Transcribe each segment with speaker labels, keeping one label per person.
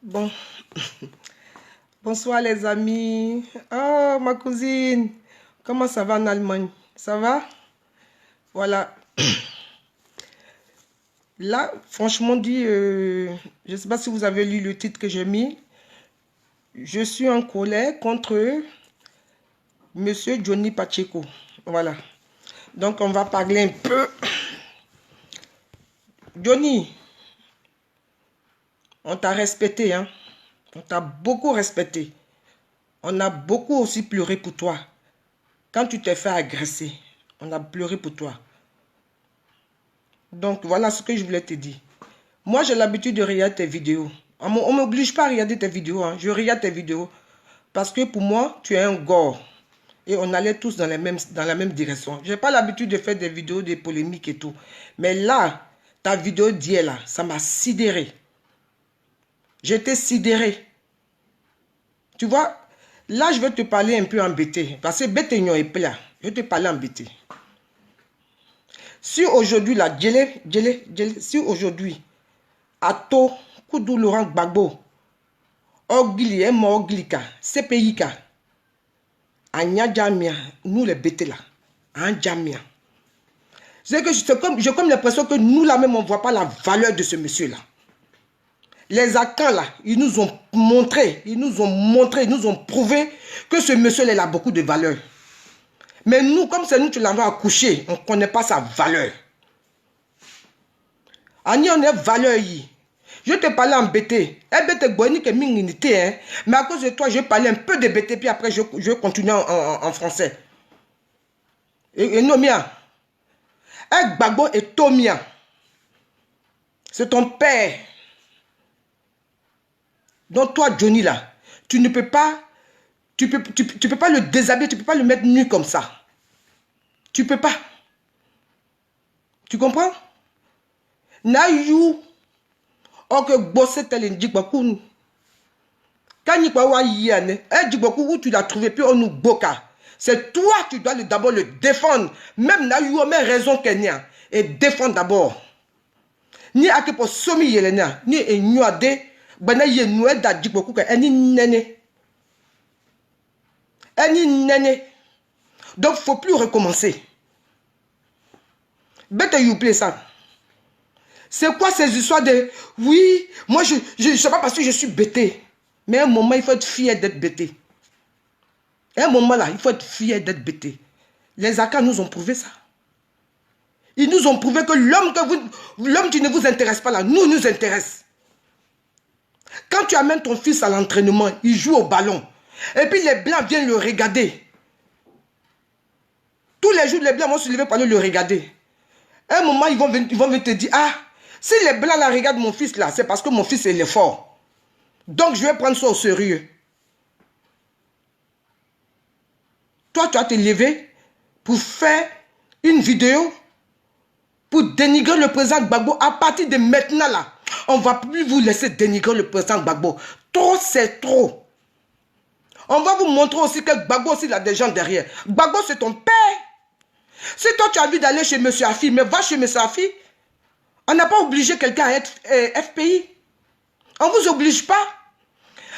Speaker 1: Bon, bonsoir les amis. Oh, ma cousine, comment ça va en Allemagne? Ça va? Voilà. Là, franchement dit, je ne sais pas si vous avez lu le titre que j'ai mis. Je suis en colère contre Monsieur Johnny Pacheco. Voilà. Donc, on va parler un peu. Johnny, on t'a respecté, hein? On t'a beaucoup respecté. On a beaucoup aussi pleuré pour toi. Quand tu t'es fait agresser, on a pleuré pour toi. Donc, voilà ce que je voulais te dire. Moi, j'ai l'habitude de regarder tes vidéos. On ne m'oblige pas à regarder tes vidéos. Hein. Je regarde tes vidéos. Parce que pour moi, tu es un gore. Et on allait tous dans la même direction. Je n'ai pas l'habitude de faire des vidéos, des polémiques et tout. Mais là, ta vidéo d'hier, là, ça m'a sidéré. J'étais sidéré. Tu vois, là, je vais te parler un peu embêté. Parce que bête est plat. Je vais te parler embêté. Si aujourd'hui, là, si aujourd'hui, Ato, Koudou Laurent Gbagbo, Ogli, Oglika, CPIK, Anya Jamia, nous les bêtés là, en Jamia. J'ai comme l'impression que nous là même on ne voit pas la valeur de ce monsieur là. Les Akans là, ils nous ont montré, ils nous ont prouvé que ce monsieur là il a beaucoup de valeur. Mais nous, comme c'est nous qui l'avons accouché, on ne connaît pas sa valeur. Ani on est valeur yi. Je te parlais en BT. Mais à cause de toi, je parlais un peu de BT, puis après, je continue en français. Et non, mien. Gbagbo et Tomia. C'est ton père. Donc toi, Johnny, là, tu ne peux pas, tu peux pas le déshabiller, tu ne peux pas le mettre nu comme ça. Tu peux pas. Tu comprends? Na you. Ok, bossé tel indjikbakoun. Quand il où tu l'as trouvé, puis on nous boca. C'est toi qui dois d'abord le défendre. Même na you même raison Kenya. Et défendre d'abord. Ni ake pour somi yelena, ni enyuade, bana ye noué da djikboku ka eni nene. Eni nene. Donc faut plus recommencer. Bête you play ça. C'est quoi ces histoires de oui, moi je sais pas parce que je suis bêté. Mais à un moment, il faut être fier d'être bêté. À un moment là, il faut être fier d'être bêté. Les Akans nous ont prouvé ça. Ils nous ont prouvé que l'homme qui ne vous intéresse pas là, nous intéresse. Quand tu amènes ton fils à l'entraînement, il joue au ballon. Et puis les Blancs viennent le regarder. Tous les jours, les Blancs vont se lever pour aller le regarder. À un moment, ils vont venir te dire, ah, si les Blancs là regardent mon fils là, c'est parce que mon fils est fort. Donc je vais prendre ça au sérieux. Toi, tu vas te lever pour faire une vidéo pour dénigrer le président Gbagbo. À partir de maintenant là, on ne va plus vous laisser dénigrer le président Gbagbo. Trop, c'est trop. On va vous montrer aussi que Gbagbo aussi il a des gens derrière. Gbagbo, c'est ton père. Si toi, tu as envie d'aller chez M. Afi, mais va chez M. Afi. On n'a pas obligé quelqu'un à être FPI. On ne vous oblige pas.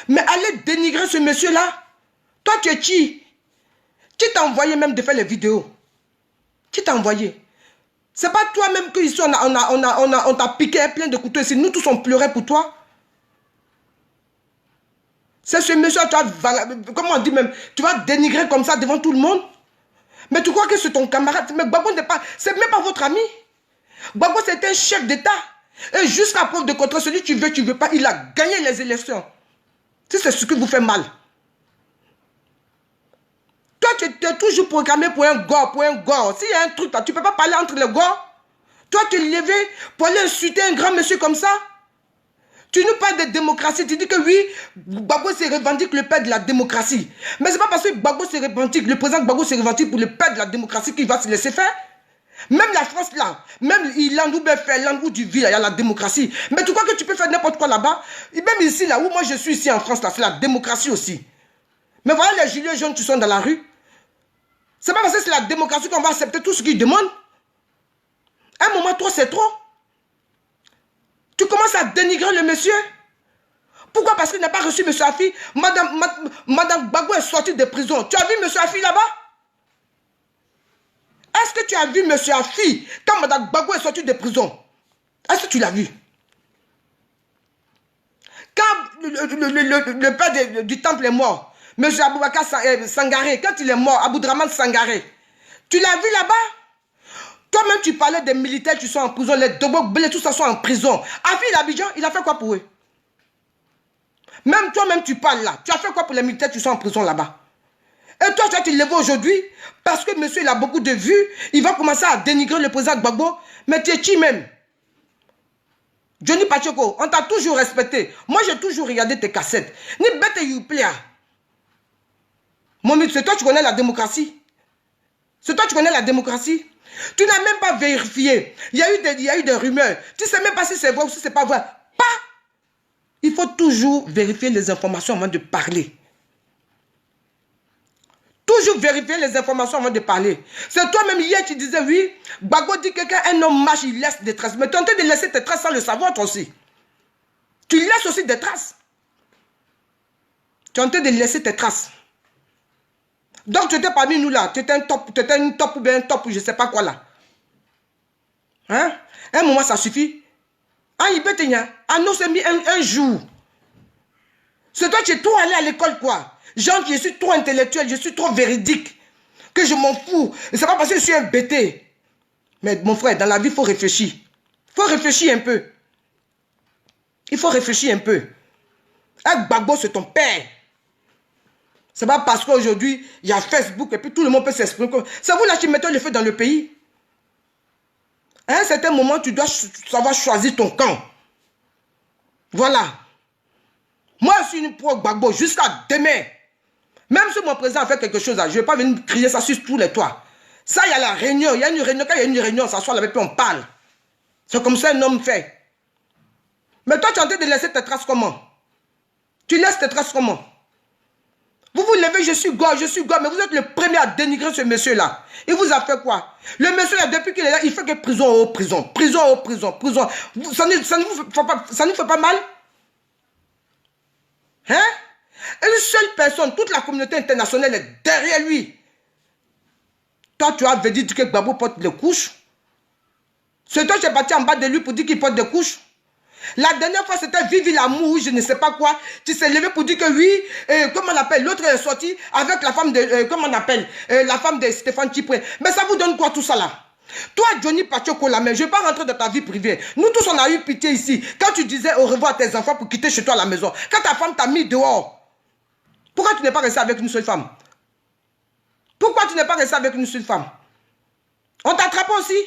Speaker 1: Mais allez dénigrer ce monsieur-là. Toi, tu es qui? Qui t'a envoyé même de faire les vidéos? Qui t'a envoyé? C'est pas toi-même qu'ici on t'a piqué plein de couteaux ici. Nous tous on pleurait pour toi. C'est ce monsieur, comment on dit même, tu vas dénigrer comme ça devant tout le monde. Mais tu crois que c'est ton camarade? Mais Gbagbo n'est pas, c'est même pas votre ami. Gbagbo c'est un chef d'État. Et jusqu'à preuve de contraire, celui tu veux pas, il a gagné les élections. Si c'est ce qui vous fait mal. Toi, tu es toujours programmé pour un gore, S'il y a un truc là, tu ne peux pas parler entre les gars. Toi, tu es levé pour aller insulter un grand monsieur comme ça. Tu nous parles de démocratie. Tu dis que oui, Gbagbo se revendique le père de la démocratie. Mais ce n'est pas parce que Gbagbo se revendique, le président Gbagbo se revendique pour le père de la démocratie qu'il va se laisser faire. Même la France là, même Irlande ou Finlande ou du Ville, il y a la démocratie. Mais tu crois que tu peux faire n'importe quoi là-bas? Et même ici, là où moi je suis ici en France, là, c'est la démocratie aussi. Mais voilà les gilets jaunes qui sont dans la rue. C'est pas parce que c'est la démocratie qu'on va accepter tout ce qu'ils demandent. À un moment, toi, c'est trop. Tu commences à dénigrer le monsieur. Pourquoi? Parce qu'il n'a pas reçu M. Afi. Madame Gbagbo est sortie de prison. Tu as vu M. Afi là-bas? Est-ce que tu as vu M. Afi quand Madame Gbagbo est sortie de prison? Est-ce que tu l'as vu? Quand le père du temple est mort, M. Aboubakar Sangaré, quand il est mort, Aboudraman Sangaré, tu l'as vu là-bas? Toi-même, tu parlais des militaires qui sont en prison, les Dobo Blé, tout ça sont en prison. Afi l'Abidjan, il a fait quoi pour eux? Même toi-même, tu parles là. Tu as fait quoi pour les militaires qui sont en prison là-bas? Et toi, tu vas te lever aujourd'hui parce que monsieur, il a beaucoup de vues. Il va commencer à dénigrer le président Gbagbo. Mais tu es qui même? Johnny Pacheco, on t'a toujours respecté. Moi, j'ai toujours regardé tes cassettes. Ni bête et youplé. Mon c'est toi, tu connais la démocratie. C'est toi, tu connais la démocratie. Tu n'as même pas vérifié. Il y a eu des rumeurs. Tu ne sais même pas si c'est vrai ou si ce n'est pas vrai. Pas. Il faut toujours vérifier les informations avant de parler. Toujours vérifier les informations avant de parler. C'est toi-même hier qui disais, oui, Gbagbo dit que quand un homme marche, il laisse des traces. Mais tu es en train de laisser tes traces sans le savoir, toi aussi. Tu laisses aussi des traces. Tu es en train de laisser tes traces. Donc tu étais parmi nous là. Tu étais un top ou bien un top ou je ne sais pas quoi là. Hein? Un moment, ça suffit. Ah, il peut tenir. Ah non, c'est mis un jour. C'est toi qui es trop allé à l'école, quoi. Genre, je suis trop intellectuel, je suis trop véridique. Que je m'en fous. Et c'est pas parce que je suis un bêté. Mais mon frère, dans la vie, il faut réfléchir. Il faut réfléchir un peu. Il faut réfléchir un peu. Un Gbagbo, c'est ton père. C'est pas parce qu'aujourd'hui, il y a Facebook et puis tout le monde peut s'exprimer. C'est vous là qui mettez le feu dans le pays. À un certain moment, tu dois savoir choisir ton camp. Voilà. Moi, je suis une pro Gbagbo jusqu'à demain. Même si mon président fait quelque chose, je ne vais pas venir crier ça sur tous les toits. Ça, il y a la réunion. Il y a une réunion. Quand il y a une réunion, on s'assoit là et puis on parle. C'est comme ça un homme fait. Mais toi, tu es en train de laisser tes traces comment? Tu laisses tes traces comment? Vous vous levez, je suis gore, mais vous êtes le premier à dénigrer ce monsieur-là. Il vous a fait quoi? Le monsieur-là, depuis qu'il est là, il fait que prison, oh, prison, prison, oh, prison, prison. Ça ne vous fait pas mal? Hein? Une seule personne, toute la communauté internationale est derrière lui. Toi, tu avais dit que Gbagbo porte des couches. C'est toi qui es parti en bas de lui pour dire qu'il porte des couches. La dernière fois, c'était Vivi l'amour, je ne sais pas quoi. Tu t'es levé pour dire que oui, comment on appelle, l'autre est sorti avec la femme de, comment on appelle, la femme de Stéphane Chipré. Mais ça vous donne quoi tout ça là? Toi, Johnny Pacheco, la même, je ne vais pas rentrer dans ta vie privée. Nous tous, on a eu pitié ici. Quand tu disais au revoir à tes enfants pour quitter chez toi à la maison, quand ta femme t'a mis dehors, pourquoi tu n'es pas resté avec une seule femme? Pourquoi tu n'es pas resté avec une seule femme? On t'attrape aussi?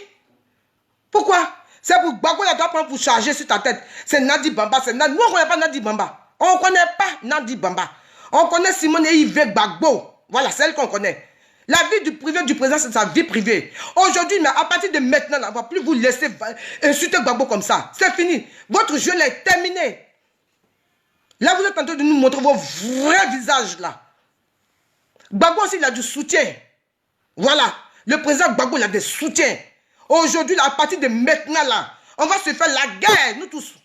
Speaker 1: Pourquoi? C'est pour Gbagbo, il doit prendre pour charger sur ta tête. C'est Nadi Bamba, c'est Nadi. Nous, on ne connaît pas Nadi Bamba. On ne connaît pas Nadi Bamba. On connaît Simone et Yves Gbagbo. Voilà, c'est elle qu'on connaît. La vie du privé du président, c'est sa vie privée. Aujourd'hui, mais à partir de maintenant, on ne va plus vous laisser insulter Gbagbo comme ça. C'est fini. Votre jeu là est terminé. Là, vous êtes en train de nous montrer vos vrais visages là. Gbagbo aussi, il a du soutien. Voilà. Le président Gbagbo, il a des soutiens. Aujourd'hui, à partir de maintenant, là, on va se faire la guerre, nous tous.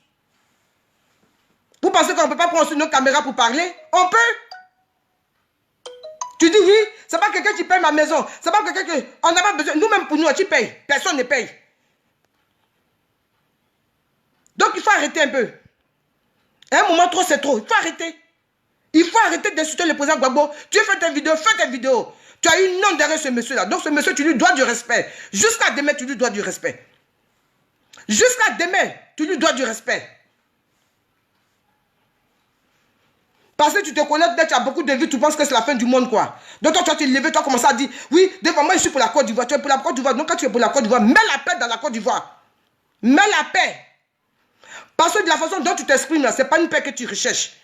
Speaker 1: Vous pensez qu'on ne peut pas prendre sur nos caméras pour parler? On peut. Tu dis oui, c'est pas quelqu'un qui paye ma maison. C'est pas quelqu'un qui... On n'a pas besoin. Nous-mêmes, pour nous, qui paye? Personne ne paye. Donc, il faut arrêter un peu. À un moment, trop, c'est trop. Il faut arrêter. Il faut arrêter d'insulter le président Gbagbo. Tu fais tes vidéos, fais tes vidéos. Tu as eu nom derrière ce monsieur-là. Donc ce monsieur, tu lui dois du respect. Jusqu'à demain, tu lui dois du respect. Jusqu'à demain, tu lui dois du respect. Parce que tu te connais, peut-être tu as beaucoup de vues, tu penses que c'est la fin du monde, quoi. Donc toi, tu vas te lever, tu vas commencer à dire, oui, devant moi, je suis pour la Côte d'Ivoire. Tu es pour la Côte d'Ivoire. Donc quand tu es pour la Côte d'Ivoire, mets la paix dans la Côte d'Ivoire. Mets la paix. Parce que de la façon dont tu t'exprimes là, ce n'est pas une paix que tu recherches.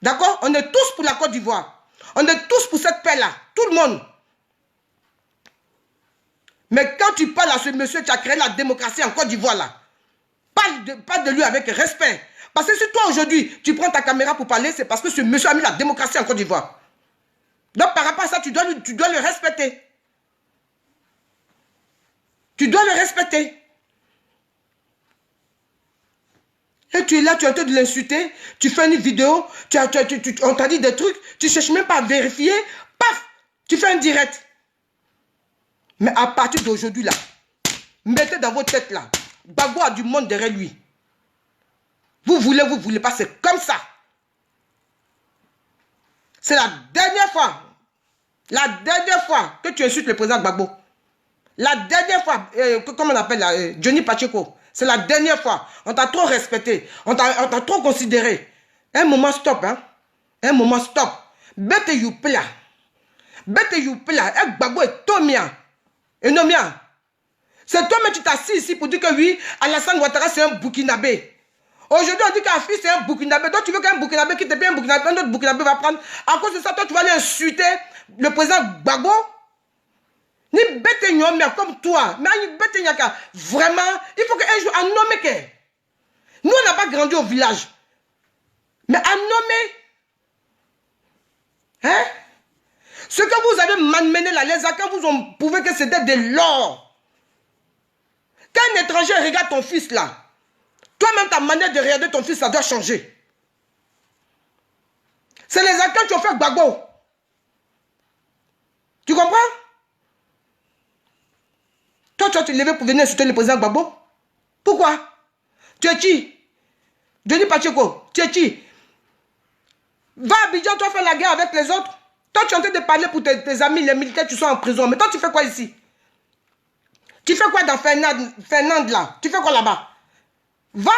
Speaker 1: D'accord? On est tous pour la Côte d'Ivoire. On est tous pour cette paix-là. Tout le monde. Mais quand tu parles à ce monsieur qui a créé la démocratie en Côte d'Ivoire, là, parle de lui avec respect. Parce que si toi, aujourd'hui, tu prends ta caméra pour parler, c'est parce que ce monsieur a mis la démocratie en Côte d'Ivoire. Donc, par rapport à ça, tu dois le respecter. Tu dois le respecter. Et tu es là, tu es en train de l'insulter, tu fais une vidéo, on t'a dit des trucs, tu ne cherches même pas à vérifier, paf, tu fais un direct. Mais à partir d'aujourd'hui là, mettez dans votre tête là, Gbagbo a du monde derrière lui. Vous voulez pas, c'est comme ça. C'est la dernière fois que tu insultes le président Gbagbo. La dernière fois, comment on appelle là, Johnny Pacheco. C'est la dernière fois. On t'a trop respecté. On t'a trop considéré. Un moment stop, hein. Un moment stop. Bête youpla. Bête youpla. Gbagbo est Tomia. Et non mien. C'est toi, mais tu t'assis ici pour dire que oui, Alassane Ouattara, c'est un Burkinabé. Aujourd'hui, on dit qu'Afi, c'est un Burkinabé. Donc, tu veux qu'un Burkinabé qui te paye un Burkinabé, un autre Burkinabé va prendre. À cause de ça, toi, tu vas aller insulter le président Gbagbo. Ni bête nyomia comme toi. Mais ni bête nyaka. Vraiment, il faut qu'un jour, un nommé que. Nous, on n'a pas grandi au village. Mais un nommé. Hein? Ce que vous avez malmené là, les Akans vous ont prouvé que c'était de l'or. Quand un étranger regarde ton fils là, toi-même, ta manière de regarder ton fils, ça doit changer. C'est les Akans qui ont fait Gbagbo. Tu comprends? Toi, tu vas te lever pour venir insulter le président Gbagbo? Pourquoi? Tu es qui? Johnny Pacheco, tu es qui? Va à Abidjan, toi, faire la guerre avec les autres. Toi, tu es en train de parler pour tes amis, les militaires, tu sont en prison. Mais toi, tu fais quoi ici? Tu fais quoi dans Fernande là? Tu fais quoi là-bas? Va!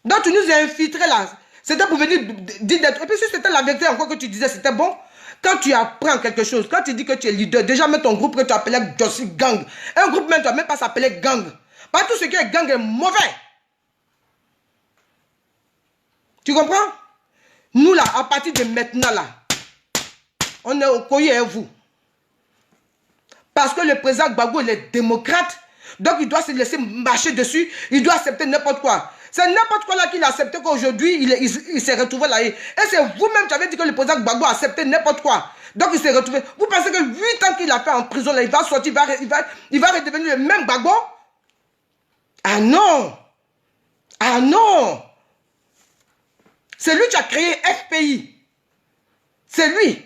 Speaker 1: Donc, tu nous as infiltrés là. C'était pour venir dire des trucs. Et puis, si c'était la vérité encore que tu disais, c'était bon. Quand tu apprends quelque chose, quand tu dis que tu es leader, déjà mets ton groupe que tu appelais Jossi Gang. Un groupe même, tu ne vas même pas s'appeler gang. Pas tout ce qui est gang est mauvais. Tu comprends? Nous là, à partir de maintenant là, on est au collier à vous. Parce que le président Gbagbo, il est démocrate. Donc il doit se laisser marcher dessus. Il doit accepter n'importe quoi. C'est n'importe quoi là qu'il a accepté qu'aujourd'hui, il s'est retrouvé là. Et c'est vous-même qui avez dit que le président Gbagbo a accepté n'importe quoi. Donc il s'est retrouvé. Vous pensez que 8 ans qu'il a fait en prison, là, il va sortir, il va redevenir le même Gbagbo? Ah non! Ah non! C'est lui qui a créé FPI. C'est lui.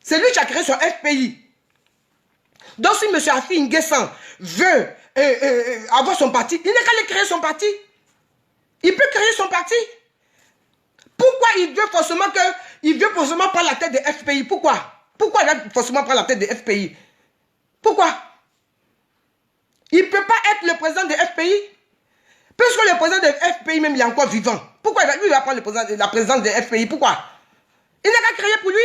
Speaker 1: C'est lui qui a créé son FPI. Donc si M. Afi N'Guessan veut avoir son parti, il n'est qu'à aller créer son parti. Il peut créer son parti. Pourquoi il veut forcément prendre la tête des FPI? Pourquoi? Pourquoi il veut forcément prendre la tête des FPI? Pourquoi? Il ne peut pas être le président des FPI. Puisque le président des FPI même il est encore vivant. Pourquoi lui il va prendre la présidence des FPI? Pourquoi? Il n'a qu'à créer pour lui.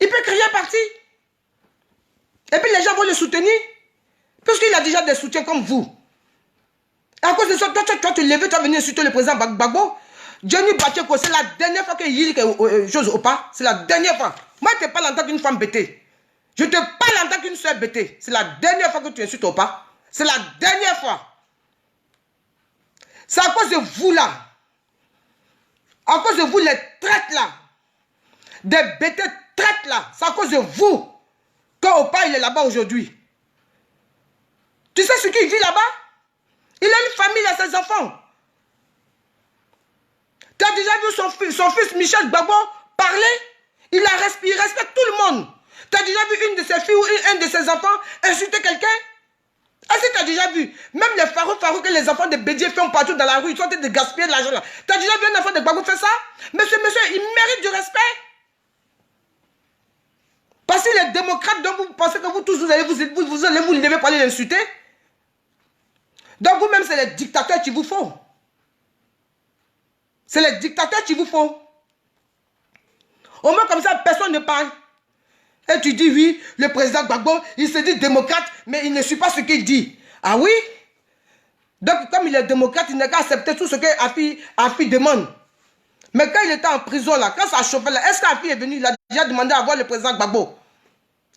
Speaker 1: Il peut créer un parti. Et puis les gens vont le soutenir. Puisqu'il a déjà des soutiens comme vous. À cause de ça, toi, tu vas te lever, tu vas venir insulter le président Gbagbo. Johnny Pacheco, c'est la dernière fois qu'il dit quelque chose ou pas. C'est la dernière fois. Moi, je te parle en tant qu'une femme bêtée. Je te parle en tant qu'une soeur bêtée. C'est la dernière fois que tu insultes ou pas. C'est la dernière fois. C'est à cause de vous là. À cause de vous, les traites là. Des bêtés traites là. C'est à cause de vous. Quand Opa il est là-bas aujourd'hui. Tu sais ce qu'il vit là-bas? Il a une famille, il a ses enfants. Tu as déjà vu son fils Michel Gbagbo parler? Il respecte tout le monde. Tu as déjà vu une de ses filles ou un de ses enfants insulter quelqu'un? Est-ce que tu as déjà vu? Même les farous que les enfants de Bédier font partout dans la rue, ils sont en train de gaspiller de l'argent là. Tu as déjà vu un enfant de Gbagbo faire ça? Monsieur, il mérite du respect. Parce qu'il est démocrate, donc vous pensez que vous tous vous allez vous lever pour aller l'insulter? Donc vous-même, c'est les dictateurs qui vous font. C'est les dictateurs qui vous font. Au moins comme ça, personne ne parle. Et tu dis oui, le président Gbagbo, il se dit démocrate, mais il ne suit pas ce qu'il dit. Ah oui? Donc comme il est démocrate, il n'a qu'à accepter tout ce que Afi demande. Mais quand il était en prison là, quand ça chauffait là, est-ce qu'Afi est venu, il a déjà demandé à voir le président Gbagbo?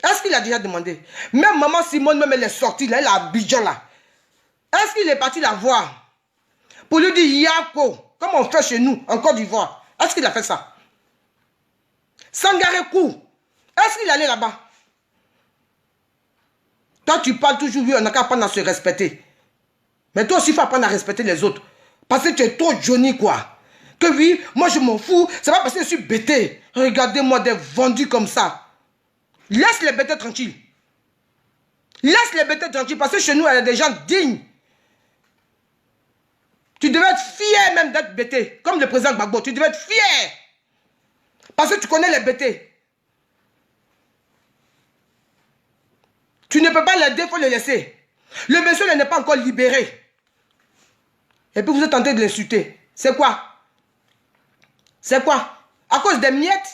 Speaker 1: Est-ce qu'il a déjà demandé? Même maman Simone, même elle est sortie là, elle est à Abidjan là. Est-ce qu'il est parti la voir? Pour lui dire Yako, comme on fait chez nous, en Côte d'Ivoire. Est-ce qu'il a fait ça? Sangarekou, est-ce qu'il allait là-bas? Toi, tu parles toujours, oui, on n'a qu'à apprendre à se respecter. Mais toi aussi, il faut apprendre à respecter les autres. Parce que tu es trop Johnny, quoi. Que oui, moi je m'en fous. C'est pas parce que je suis bêté. Regardez-moi des vendus comme ça. Laisse les bêtés tranquilles. Laisse les bêtés tranquilles. Parce que chez nous, il y a des gens dignes. Tu devais être fier même d'être bêté. Comme le président Gbagbo. Tu devais être fier. Parce que tu connais les bêtés. Tu ne peux pas l'aider, il faut le laisser. Le monsieur n'est pas encore libéré. Et puis vous êtes en train de l'insulter. C'est quoi? C'est quoi? À cause des miettes?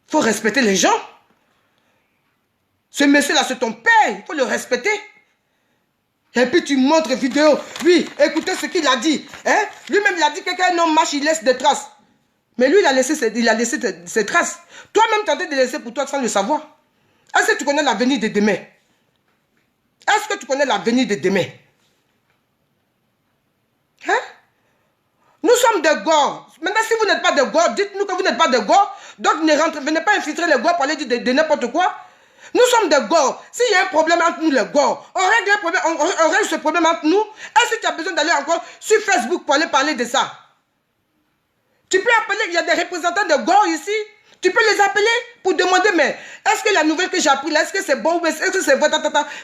Speaker 1: Il faut respecter les gens. Ce monsieur-là, c'est ton père. Il faut le respecter. Et puis tu montres vidéo. Oui, écoutez ce qu'il a dit. Hein? Lui-même, il a dit que quand un homme marche, il laisse des traces. Mais lui, il a laissé ses traces. Toi-même, tu es en train de laisser pour toi sans le savoir. Est-ce que tu connais l'avenir de demain? Est-ce que tu connais l'avenir de demain? Hein? Nous sommes des gars. Maintenant, si vous n'êtes pas des gars, dites-nous que vous n'êtes pas des gars. Donc, venez pas infiltrer les gars pour aller dire de n'importe quoi. Nous sommes des gars. S'il y a un problème entre nous, les gars, on règle, on règle ce problème entre nous. Est-ce que tu as besoin d'aller encore sur Facebook pour aller parler de ça? Tu peux appeler, il y a des représentants de gars ici. Tu peux les appeler pour demander, mais est-ce que la nouvelle que j'ai appris là, est-ce que c'est bon ou est-ce que c'est vrai,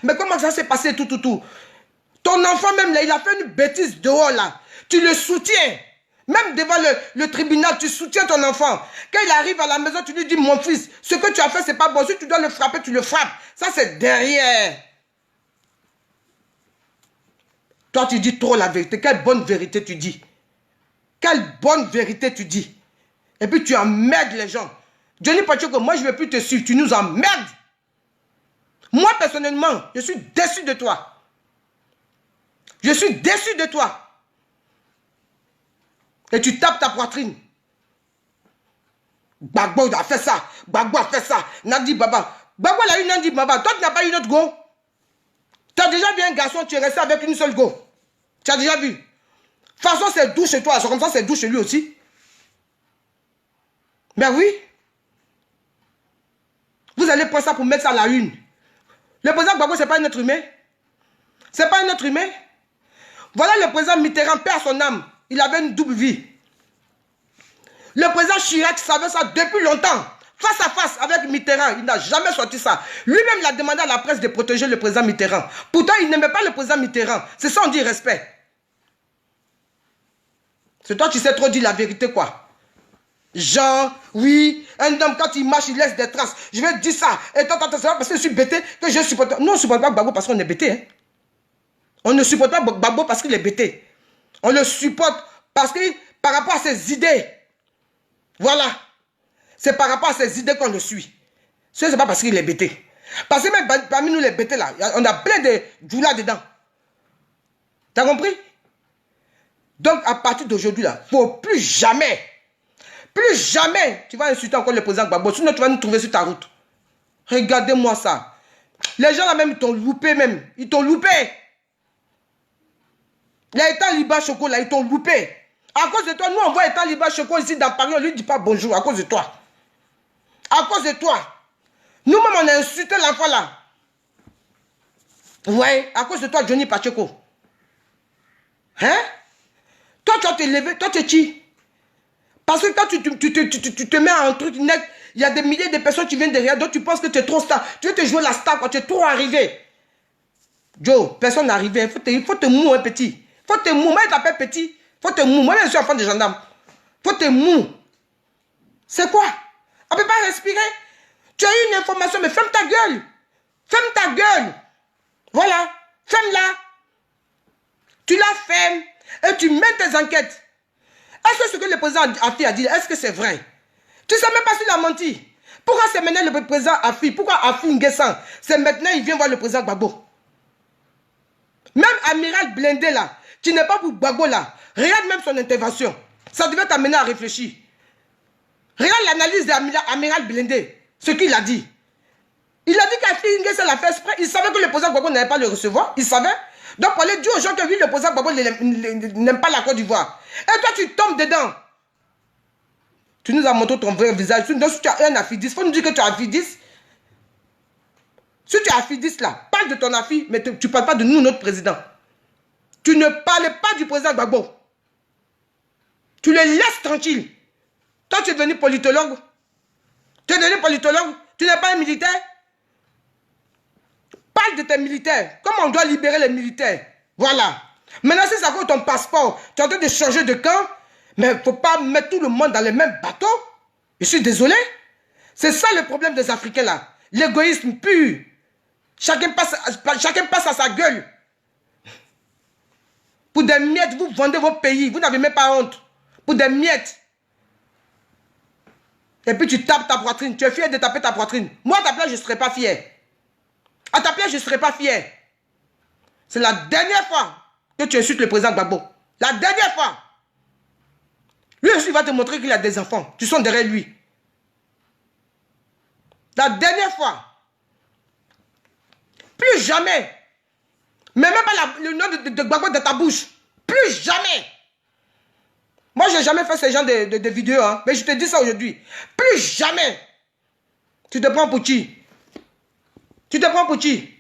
Speaker 1: mais comment ça s'est passé, tout. Ton enfant même là, il a fait une bêtise dehors là. Tu le soutiens. Même devant le tribunal, tu soutiens ton enfant. Quand il arrive à la maison, tu lui dis, mon fils, ce que tu as fait, c'est pas bon. Si tu dois le frapper, tu le frappes. Ça, c'est derrière. Toi, tu dis trop la vérité. Quelle bonne vérité tu dis. Quelle bonne vérité tu dis. Et puis tu emmerdes les gens. Johnny Pacheco, moi, je ne vais plus te suivre. Tu nous emmerdes. Moi, personnellement, je suis déçu de toi. Je suis déçu de toi. Et tu tapes ta poitrine. Gbagbo a fait ça. Gbagbo a fait ça. Nandi Baba. Gbagbo a eu Nandi Baba. Toi, tu n'as pas eu notre go. Tu as déjà vu un garçon, tu es resté avec une seule go. Tu as déjà vu. De toute façon, c'est doux chez toi. C'est comme ça, c'est doux chez lui aussi. Ben oui. Vous allez prendre ça pour mettre ça à la une. Le président Gbagbo, ce n'est pas un être humain. Ce n'est pas un être humain. Voilà le président Mitterrand, perd son âme. Il avait une double vie. Le président Chirac savait ça depuis longtemps. Face à face avec Mitterrand, il n'a jamais sorti ça. Lui-même, il a demandé à la presse de protéger le président Mitterrand. Pourtant, il n'aimait pas le président Mitterrand. C'est ça, on dit respect. C'est toi qui sais trop dire la vérité, quoi. Genre, oui, un homme, quand il marche, il laisse des traces. Je vais dire ça. Et toi, c'est pas parce que je suis bêté que je supporte. Non, on ne supporte pas Gbagbo parce qu'on est bêté. Hein. On ne supporte pas Gbagbo parce qu'il est bêté. On le supporte parce que par rapport à ses idées. Voilà. C'est par rapport à ses idées qu'on le suit. Ce n'est pas parce qu'il est bêté. Parce que même parmi nous les bêtés là, on a plein de djoulas dedans. T'as compris? Donc à partir d'aujourd'hui là, il ne faut plus jamais tu vas insulter encore le président Gbagbo. Sinon tu vas nous trouver sur ta route. Regardez-moi ça. Les gens là même, ils t'ont loupé même. Ils t'ont loupé. Les États Liban Choco là, ils t'ont loupé. À cause de toi, nous on voit État Liban Choco ici dans Paris, on lui dit pas bonjour à cause de toi. À cause de toi. Nous-mêmes on a insulté l'enfant là. Ouais, à cause de toi, Johnny Pacheco. Hein? Toi tu vas te lever, toi tu es qui? Parce que quand tu te mets à un truc net, il y a des milliers de personnes qui viennent derrière, donc tu penses que tu es trop star. Tu veux te jouer la star quand tu es trop arrivé. Joe, personne n'est arrivé. Il faut te mou, un petit. Il faut te mou. Moi, je t'appelle petit. Il faut te mou. Moi, je suis enfant de gendarme. Il faut te mou. C'est quoi? On ne peut pas respirer. Tu as eu une information, mais ferme ta gueule. Ferme ta gueule. Voilà. Ferme-la. Tu la fermes et tu mets tes enquêtes. Est-ce que ce que le président Afi a dit, est-ce que c'est vrai? Tu ne sais même pas s'il a menti. Pourquoi c'est maintenant le président Afi? Pourquoi Afi Nguessan? C'est maintenant il vient voir le président Gbagbo. Même Amiral Blindé là, qui n'est pas pour Gbagbo là, regarde même son intervention. Ça devait t'amener à réfléchir. Regarde l'analyse d'Amiral Blindé, ce qu'il a dit. Il a dit qu'Afi Nguessan l'a fait exprès. Il savait que le président Gbagbo n'allait pas le recevoir. Il savait. Donc pour aller dire aux gens que oui, le président Gbagbo n'aime pas la Côte d'Ivoire. Et toi, tu tombes dedans. Tu nous as montré ton vrai visage. Donc si tu as un affidis, il faut nous dire que tu as affidis. Si tu es affidiste là, parle de ton affi, mais tu ne parles pas de nous, notre président. Tu ne parles pas du président Gbagbo. Tu le laisses tranquille. Toi, tu es devenu politologue. Tu es devenu politologue. Tu n'es pas un militaire. Parle de tes militaires. Comment on doit libérer les militaires. Voilà. Maintenant, si ça compte ton passeport, tu es en train de changer de camp, mais il ne faut pas mettre tout le monde dans les mêmes bateaux. Je suis désolé. C'est ça le problème des Africains là. L'égoïsme pur. Chacun passe à sa gueule. Pour des miettes, vous vendez vos pays. Vous n'avez même pas honte. Pour des miettes. Et puis tu tapes ta poitrine. Tu es fier de taper ta poitrine. Moi, à ta place, je ne serais pas fier. À ta place, je ne serais pas fier. C'est la dernière fois que tu insultes le président Gbagbo. La dernière fois. Lui aussi va te montrer qu'il a des enfants. Tu sens derrière lui. La dernière fois. Plus jamais. Mais même pas le nom de Gbagbo dans ta bouche. Plus jamais. Moi, je n'ai jamais fait ce genre de vidéos. Hein, mais je te dis ça aujourd'hui. Plus jamais. Tu te prends pour qui? Tu te prends pour qui?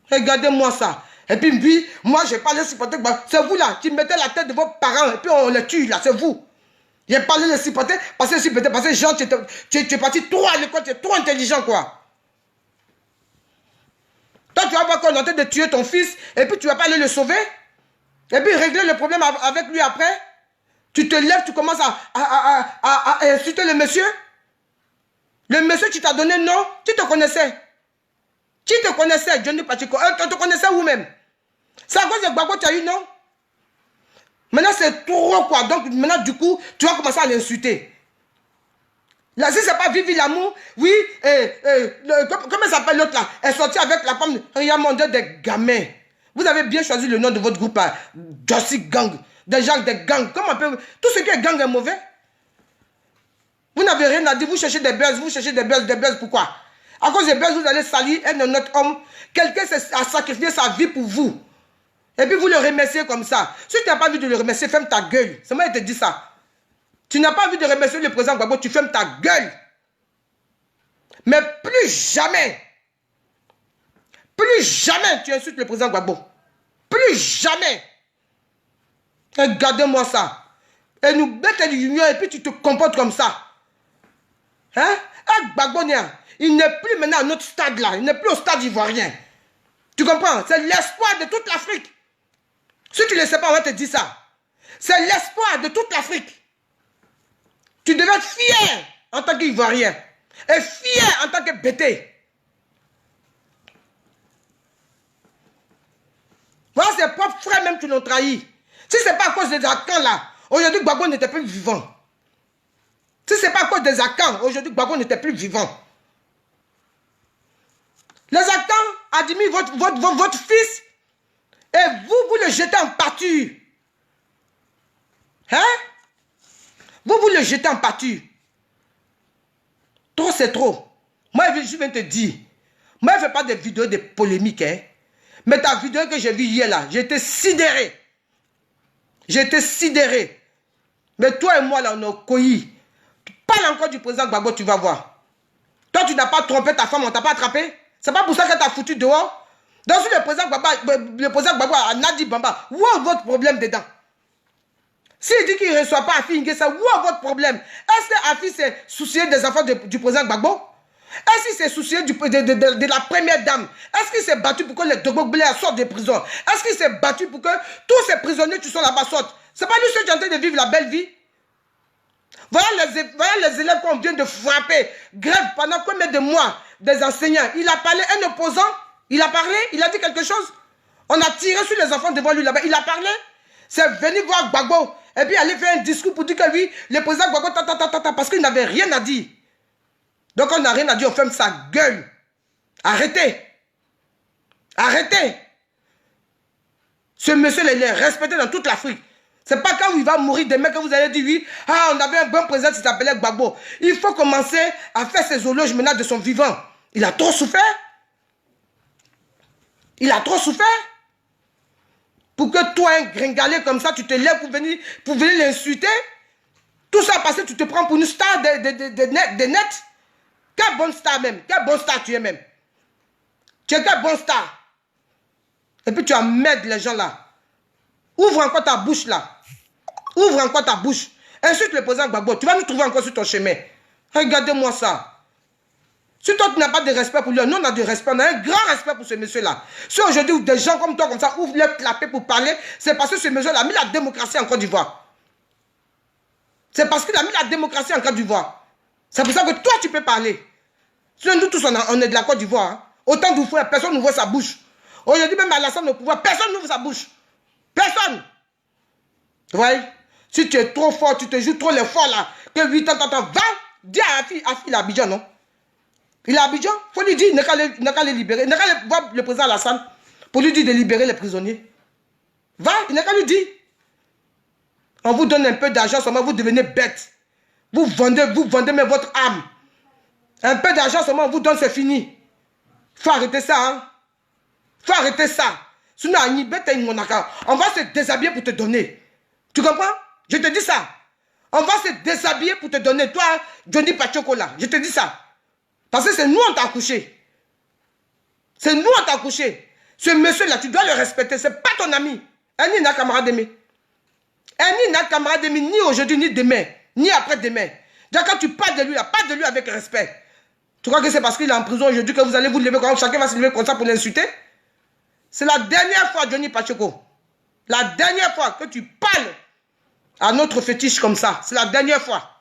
Speaker 1: Regardez-moi ça. Et puis, moi, je n'ai pas les supporter. C'est vous là qui mettez la tête de vos parents et puis on les tue là. C'est vous. J'ai parlé de supporter parce que Jean, tu es parti trop à l'école, tu es trop intelligent quoi. Toi, tu vas voir qu'on est en train de tuer ton fils et puis tu ne vas pas aller le sauver. Et puis régler le problème avec lui après. Tu te lèves, tu commences à insulter le monsieur. Le monsieur qui t'a donné non, tu te connaissais. Qui te connaissait, Johnny Pacheco? Tu te connaissais vous-même. C'est à cause de Gbagbo tu as eu non? Maintenant c'est trop quoi. Donc maintenant du coup, tu vas commencer à l'insulter. Là, si c'est pas Vivi l'amour, oui, comment s'appelle l'autre là? Elle est sortie avec la femme, regarde des gamins. Vous avez bien choisi le nom de votre groupe, Jossi Gang. Des gens, des gangs. Comment on peut... Tout ce qui est gang est mauvais. Vous n'avez rien à dire, vous cherchez des buzz, pourquoi? À cause des buzz, vous allez salir un de notre homme. Quelqu'un a sacrifié sa vie pour vous. Et puis vous le remerciez comme ça. Si tu n'as pas envie de le remercier, ferme ta gueule. C'est moi qui te dis ça. Tu n'as pas envie de remercier le président Gbagbo, tu fermes ta gueule. Mais plus jamais tu insultes le président Gbagbo. Plus jamais. Regardez-moi ça. Et nous mettons l'union et puis tu te comportes comme ça. Hein? Gbagbo, il n'est plus maintenant à notre stade là. Il n'est plus au stade ivoirien. Tu comprends? C'est l'espoir de toute l'Afrique. Si tu ne le sais pas, on va te dire ça. C'est l'espoir de toute l'Afrique. Tu devais être fier en tant qu'Ivoirien. Et fier en tant que BT. Voilà ses propres frères même qui l'ont trahi. Si ce n'est pas à cause des Akans là, aujourd'hui Gbagbo n'était plus vivant. Si ce n'est pas à cause des Akans, aujourd'hui Gbagbo n'était plus vivant. Les Akans admirent votre fils et vous le jetez en pâture. Hein? Vous le jetez en pâture. Trop c'est trop. Moi je viens te dire, moi je ne fais pas de vidéos de polémique. Hein? Mais ta vidéo que j'ai vue hier là, j'ai été sidéré. J'étais sidéré. Mais toi et moi, là, on a cueilli. Tu parles encore du président Gbagbo, tu vas voir. Toi, tu n'as pas trompé ta femme, on ne t'a pas attrapé. C'est pas pour ça qu'elle t'a foutu dehors. Donc, si le président Gbagbo a Nadi Bamba, où est votre problème dedans? S'il dit qu'il ne reçoit pas Afi Nguessa, où est votre problème? Est-ce que Afi s'est soucié des enfants du président Gbagbo? Est-ce qu'il s'est soucié de la première dame? Est-ce qu'il s'est battu pour que les Dogbo Blé sortent de prison? Est-ce qu'il s'est battu pour que tous ces prisonniers qui sont là-bas sortent? C'est pas lui seul qui est en train de vivre la belle vie. Voilà les élèves qu'on vient de frapper. Grève pendant combien de mois des enseignants. Il a parlé, un opposant. Il a parlé, il a dit quelque chose. On a tiré sur les enfants devant lui là-bas. Il a parlé. C'est venu voir Gbagbo. Et puis aller faire un discours pour dire que oui, le président Gbagbo, parce qu'il n'avait rien à dire. Donc on n'a rien à dire, on ferme sa gueule. Arrêtez. Arrêtez. Ce monsieur, il est respecté dans toute l'Afrique. C'est pas quand il va mourir demain que vous allez dire oui, on avait un bon président qui s'appelait Gbagbo. Il faut commencer à faire ses éloges maintenant de son vivant. Il a trop souffert. Il a trop souffert. Pour que toi, un gringalé comme ça, tu te lèves pour venir l'insulter. Tout ça parce que tu te prends pour une star de net. Quelle bonne star même. Quelle bonne star tu es même. Tu es quel bon star. Et puis tu emmerdes les gens là. Ouvre encore ta bouche là. Ouvre encore ta bouche. Insulte le président Gbagbo. Tu vas nous trouver encore sur ton chemin. Regardez-moi ça. Si toi tu n'as pas de respect pour lui, nous on a du respect. On a un grand respect pour ce monsieur-là. Si aujourd'hui des gens comme toi, comme ça, ouvrent leur clapet pour parler, c'est parce que ce monsieur-là a mis la démocratie en Côte d'Ivoire. C'est parce qu'il a mis la démocratie en Côte d'Ivoire. C'est pour ça que toi tu peux parler. Sinon nous tous on est de la Côte d'Ivoire. Hein. Autant de fois, personne n'ouvre sa bouche. Aujourd'hui même Alassane au pouvoir, personne n'ouvre sa bouche. Personne. Vous voyez? Si tu es trop fort, tu te joues trop les forts là, que 8 ans, va, dis à Afi, il est à Abidjan, non? Il est à Abidjan, il faut lui dire, il n'a qu'à les libérer. Il n'a qu'à aller voir le président Alassane pour lui dire de libérer les prisonniers. Va, il n'a qu'à lui dire. On vous donne un peu d'argent, seulement vous devenez bête. Vous vendez même votre âme. Un peu d'argent seulement on vous donne, c'est fini. Faut arrêter ça, hein? Faut arrêter ça. Sinon, on va se déshabiller pour te donner. Tu comprends? Je te dis ça. On va se déshabiller pour te donner. Toi, Johnny Pachoko là, je te dis ça. Parce que c'est nous on t'a accouché. C'est nous on t'a accouché. Ce monsieur là, tu dois le respecter. C'est pas ton ami. Ni n'a camarade aimé. Ni n'a camarade aimé ni aujourd'hui, ni demain, ni après-demain. Quand tu parles de lui, là, parle de lui avec respect. Tu crois que c'est parce qu'il est en prison aujourd'hui que vous allez vous lever comme chacun va se lever comme ça pour l'insulter? C'est la dernière fois, Johnny Pachoko. La dernière fois que tu parles à notre fétiche comme ça. C'est la dernière fois.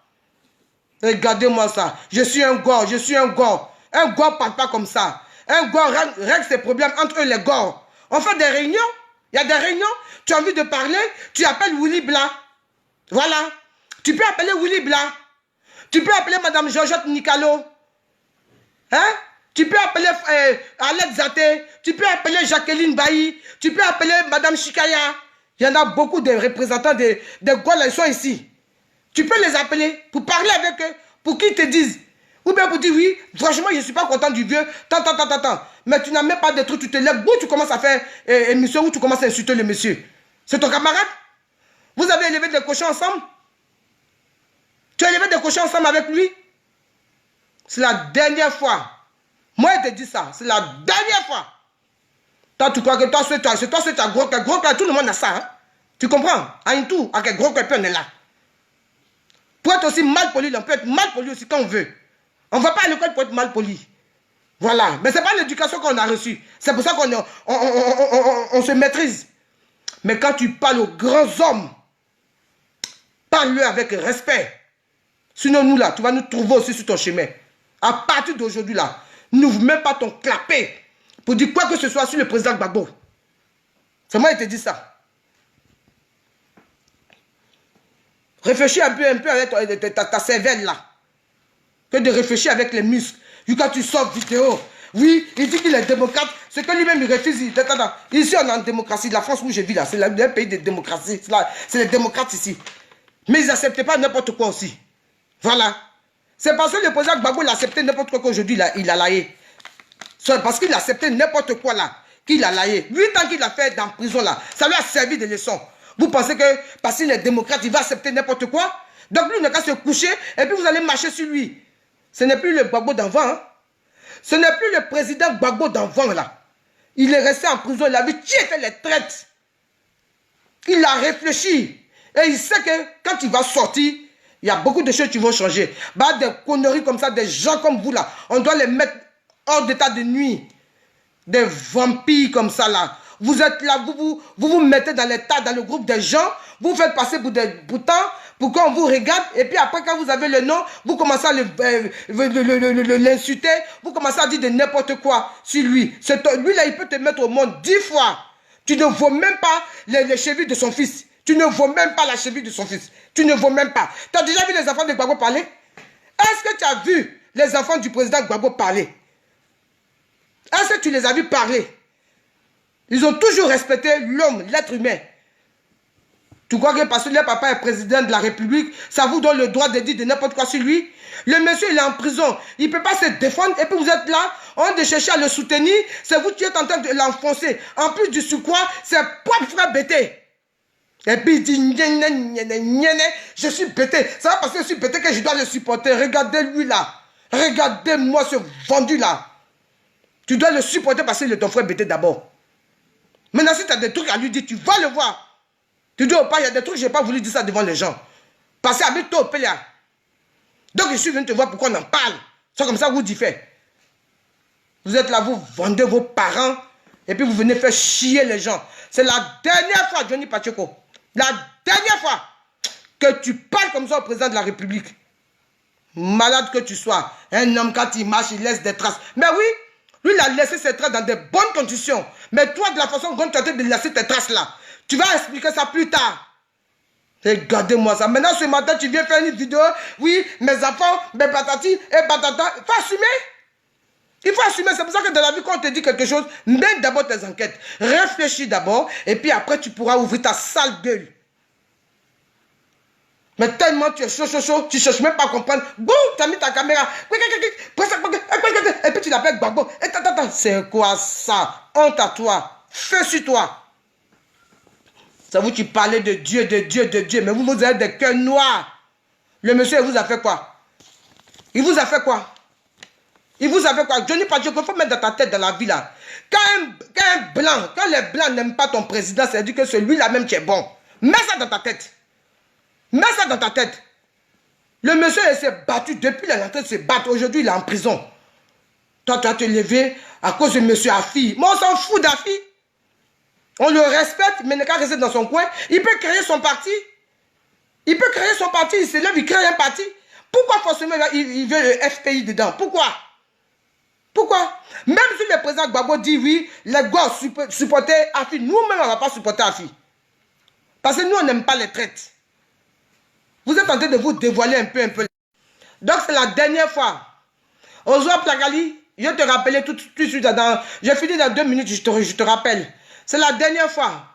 Speaker 1: Regardez-moi ça. Je suis un gore, je suis un gore. Un gore ne parle pas comme ça. Un gore règle ses problèmes entre eux les gores. On fait des réunions. Il y a des réunions. Tu as envie de parler, tu appelles Willy Bla. Voilà. Tu peux appeler Willy Bla. Tu peux appeler Madame Georgette Nicalo. Hein? Tu peux appeler Alette Zate. Tu peux appeler Jacqueline Bailly. Tu peux appeler Madame Chikaya. Il y en a beaucoup de représentants des Gaules, ils sont ici. Tu peux les appeler pour parler avec eux, pour qu'ils te disent. Ou bien pour dire oui, franchement, je ne suis pas content du vieux, tant. Mais tu n'as même pas de trucs, tu te lèves, où tu commences à faire émission, où tu commences à insulter le monsieur. C'est ton camarade? Vous avez élevé des cochons ensemble? Tu as élevé des cochons ensemble avec lui? C'est la dernière fois. Moi, je te dis ça, c'est la dernière fois. Toi, tu crois que toi, c'est toi, gros cœur, tout le monde a ça. Hein? Tu comprends? À une tour, avec gros cœur, on est là. Pour être aussi mal poli, on peut être mal poli aussi quand on veut. On ne va pas à l'école pour être mal poli. Voilà. Mais ce n'est pas l'éducation qu'on a reçue. C'est pour ça qu'on on se maîtrise. Mais quand tu parles aux grands hommes, parle-leur avec respect. Sinon, nous là, tu vas nous trouver aussi sur ton chemin. À partir d'aujourd'hui là, n'ouvre même pas ton clapet pour dire quoi que ce soit sur le président Gbagbo. C'est moi qui te dis ça. Réfléchis un peu avec ta cervelle là. Que de réfléchir avec les muscles. Quand tu sors vidéo, oui, il dit qu'il est démocrate. C'est que lui-même il refuse. Ici on est en démocratie. La France où je vis là, c'est un pays de démocratie. C'est les démocrates ici. Mais ils n'acceptent pas n'importe quoi aussi. Voilà. C'est parce que le président Gbagbo il a accepté n'importe quoi qu'aujourd'hui il a laillé. C'est parce qu'il a accepté n'importe quoi là qu'il a laillé. 8 ans qu'il a fait dans la prison là, ça lui a servi de leçon. Vous pensez que parce qu'il est démocrate, il va accepter n'importe quoi? Donc lui, il n'a qu'à se coucher et puis vous allez marcher sur lui. Ce n'est plus le Gbagbo d'avant. Hein? Ce n'est plus le président Gbagbo d'avant là. Il est resté en prison, il a vu qui étaient les traites. Il a réfléchi. Et il sait que quand il va sortir, il y a beaucoup de choses qui vont changer. Bah, des conneries comme ça, des gens comme vous là, on doit les mettre hors d'état de nuit. Des vampires comme ça là. Vous êtes là, vous mettez dans l'état, dans le groupe des gens, vous faites passer pour des boutons, pour qu'on vous regarde, et puis après quand vous avez le nom, vous commencez à l'insulter, vous commencez à dire de n'importe quoi sur lui. Lui là, il peut te mettre au monde 10 fois. Tu ne vaux même pas les chevilles de son fils. Tu ne vaux même pas la cheville de son fils. Tu ne vaux même pas. Tu as déjà vu les enfants de Gbagbo parler? Est-ce que tu as vu les enfants du président Gbagbo parler? Est-ce que tu les as vus parler? Ils ont toujours respecté l'homme, l'être humain. Tu crois que parce que le papa est président de la République, ça vous donne le droit de dire de n'importe quoi sur lui? Le monsieur, il est en prison. Il ne peut pas se défendre. Et puis vous êtes là, on de chercher à le soutenir. C'est vous qui êtes en train de l'enfoncer. En plus du surcroît, c'est propre frère bêté. Et puis il dit, je suis bêté. Ça va parce que je suis bêté que je dois le supporter. Regardez lui là. Regardez-moi ce vendu là. Tu dois le supporter parce qu'il est ton frère bêté d'abord. Maintenant, si tu as des trucs à lui dire, tu vas le voir. Tu dis au pas, il y a des trucs, je n'ai pas voulu dire ça devant les gens. Parce que avec toi au Pélia. Donc je suis venu te voir pourquoi on en parle. C'est comme ça que vous dites fait. Vous êtes là, vous vendez vos parents et puis vous venez faire chier les gens. C'est la dernière fois, Johnny Pacheco, la dernière fois que tu parles comme ça au président de la République. Malade que tu sois. Un homme, quand il marche, il laisse des traces. Mais oui, lui, il a laissé ses traces dans de bonnes conditions. Mais toi, de la façon dont tu as de laisser tes traces-là, tu vas expliquer ça plus tard. Regardez-moi ça. Maintenant, ce matin, tu viens faire une vidéo. Oui, mes enfants, mes patati et patata. Il faut assumer. Il faut assumer. C'est pour ça que dans la vie, quand on te dit quelque chose, mets d'abord tes enquêtes. Réfléchis d'abord. Et puis après, tu pourras ouvrir ta sale gueule. Mais tellement tu es chaud, tu ne cherches même pas à comprendre. Boum, tu as mis ta caméra. Et puis tu l'appelles Gbagbo. C'est quoi ça? Honte à toi. Feu sur toi. C'est vous qui parlez de Dieu, de Dieu, de Dieu. Mais vous, vous avez des cœurs noirs. Le monsieur, il vous a fait quoi? Il vous a fait quoi? Il vous a fait quoi? Johnny Pacheco, il faut mettre dans ta tête dans la vie là. Quand les blancs n'aiment pas ton président, ça veut dire que celui-là même qui est bon. Mets ça dans ta tête. Mets ça dans ta tête. Le monsieur, il s'est battu depuis la rentrée de se battre. Aujourd'hui, il est en prison. Toi, tu vas te lever à cause de monsieur Afi. Moi, on s'en fout d'Afi. On le respecte, mais il n'est qu'à rester dans son coin. Il peut créer son parti. Il peut créer son parti. Il se lève, il crée un parti. Pourquoi forcément il veut le FPI dedans? Pourquoi? Pourquoi? Même si le président Gbagbo dit oui, les gosses supporter Afi, nous-mêmes, on ne va pas supporter Afi. Parce que nous, on n'aime pas les traites. Vous êtes en train de vous dévoiler un peu. Donc, c'est la dernière fois. Ozoa Plagali, je te rappelle tout de suite. Je finis dans 2 minutes, je te rappelle. C'est la dernière fois.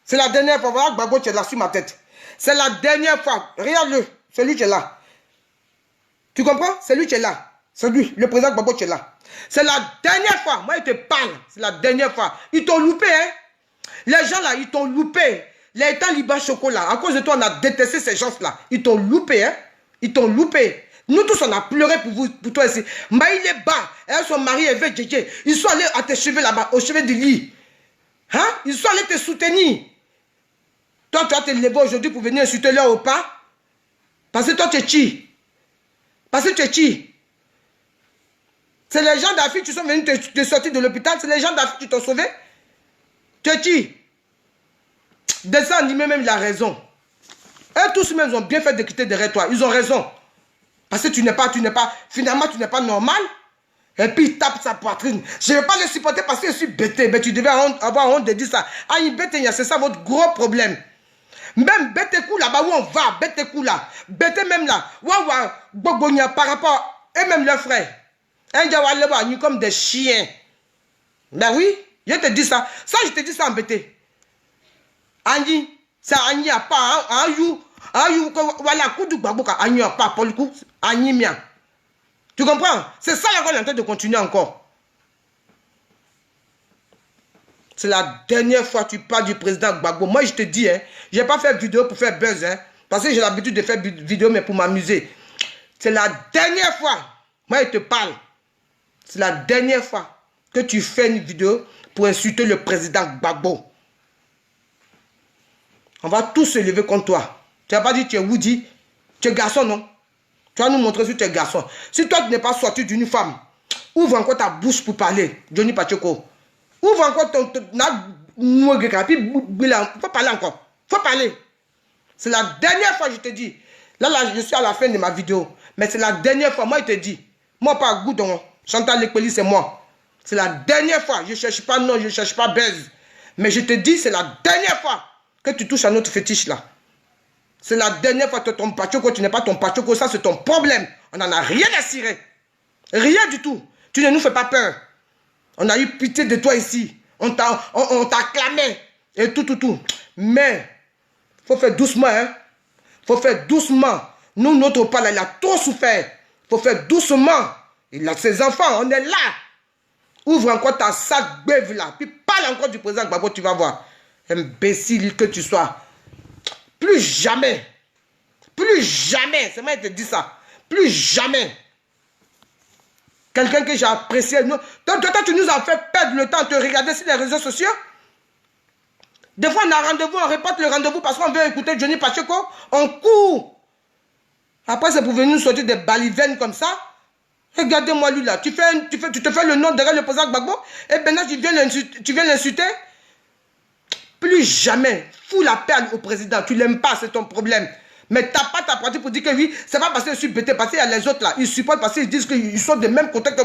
Speaker 1: C'est la dernière fois. Voilà, Gbagbo, tu es là sur ma tête. C'est la dernière fois. Regarde-le. C'est lui qui est là. Tu comprends? C'est lui qui est là. C'est lui, le président Gbagbo qui est là. C'est la dernière fois. Moi, il te parle. C'est la dernière fois. Ils t'ont loupé, hein? Les gens là, ils t'ont loupé. Les talibans chocolat, à cause de toi, on a détesté ces gens-là. Ils t'ont loupé, hein? Ils t'ont loupé. Nous tous, on a pleuré pour toi ici. Mais il est bas. Et son mari est veut Djé. Ils sont allés à tes cheveux là-bas, au chevet du lit. Hein? Ils sont allés te soutenir. Toi, tu vas te lever aujourd'hui pour venir insulter leur au pas. Parce que toi, tu es chi. Parce que tu es chi. C'est les gens d'Afrique qui sont venus te sortir de l'hôpital. C'est les gens d'Afrique qui t'ont sauvé. Tu es chi. Descends animé même, il a raison. Eux tous même, ils ont bien fait de quitter derrière toi. Ils ont raison. Parce que finalement, tu n'es pas normal. Et puis, il tape sa poitrine. Je ne vais pas le supporter parce que je suis bêté. Mais tu devais avoir honte de dire ça. Ah, il bêté, c'est ça votre gros problème. Même bêté coup là-bas où on va, bêté coup là. Bêté même là. Waouh, Gbogbonia par rapport, et même leurs frères. Un diawale, ils comme des chiens. Ben oui, je te dis ça. Ça, je te dis ça en bêté. Anji, ça Anji a pas, voilà, coup du Gbagbo, Anji a pas, pour le coup, Anji mien. Tu comprends? C'est ça là qu'on est en train de continuer encore. C'est la dernière fois que tu parles du président Gbagbo. Moi, je te dis, hein, je n'ai pas fait vidéo pour faire buzz, hein, parce que j'ai l'habitude de faire vidéo, mais pour m'amuser. C'est la dernière fois, moi, je te parle. C'est la dernière fois que tu fais une vidéo pour insulter le président Gbagbo. On va tous se lever contre toi. Tu n'as pas dit tu es Woody. Tu es garçon, non? Tu vas nous montrer si tu es garçon. Si toi, tu n'es pas sorti d'une femme, ouvre encore ta bouche pour parler, Johnny Pacheco. Ouvre encore ton... Il faut parler encore. Il faut parler. C'est la dernière fois, je te dis. Là, je suis à la fin de ma vidéo. Mais c'est la dernière fois. Moi, je te dis. Moi, pas Goudon. Chantal Lekpeli, c'est moi. C'est la dernière fois. Je ne cherche pas non, je ne cherche pas buzz. Mais je te dis, c'est la dernière fois que tu touches à notre fétiche là. C'est la dernière fois que ton Pacheco, tu n'es pas ton Pacheco, ça c'est ton problème. On n'en a rien à cirer. Rien du tout. Tu ne nous fais pas peur. On a eu pitié de toi ici. On t'a acclamé. Et tout. Mais, il faut faire doucement, hein. Il faut faire doucement. Nous, notre père, il a trop souffert. Il faut faire doucement. Il a ses enfants, on est là. Ouvre encore ta sac bève là. Puis parle encore du président Gbagbo, tu vas voir. Imbécile que tu sois. Plus jamais. Plus jamais. C'est moi qui te dis ça. Plus jamais. Quelqu'un que j'ai apprécié. Toi, tu nous as fait perdre le temps de te regarder sur les réseaux sociaux. Des fois, on a rendez-vous, on répète le rendez-vous parce qu'on veut écouter Johnny Pacheco. On court. Après, c'est pour venir nous sortir des balivernes comme ça. Regardez-moi lui là. Tu te fais le nom derrière le président Gbagbo. Et maintenant, tu viens l'insulter. Plus jamais. Fous la perle au président. Tu l'aimes pas, c'est ton problème. Mais t'as pas ta pratique pour dire que oui, c'est pas parce que je suis bêté, parce qu'il y a les autres là. Ils supportent parce qu'ils disent qu'ils sont des mêmes contacts que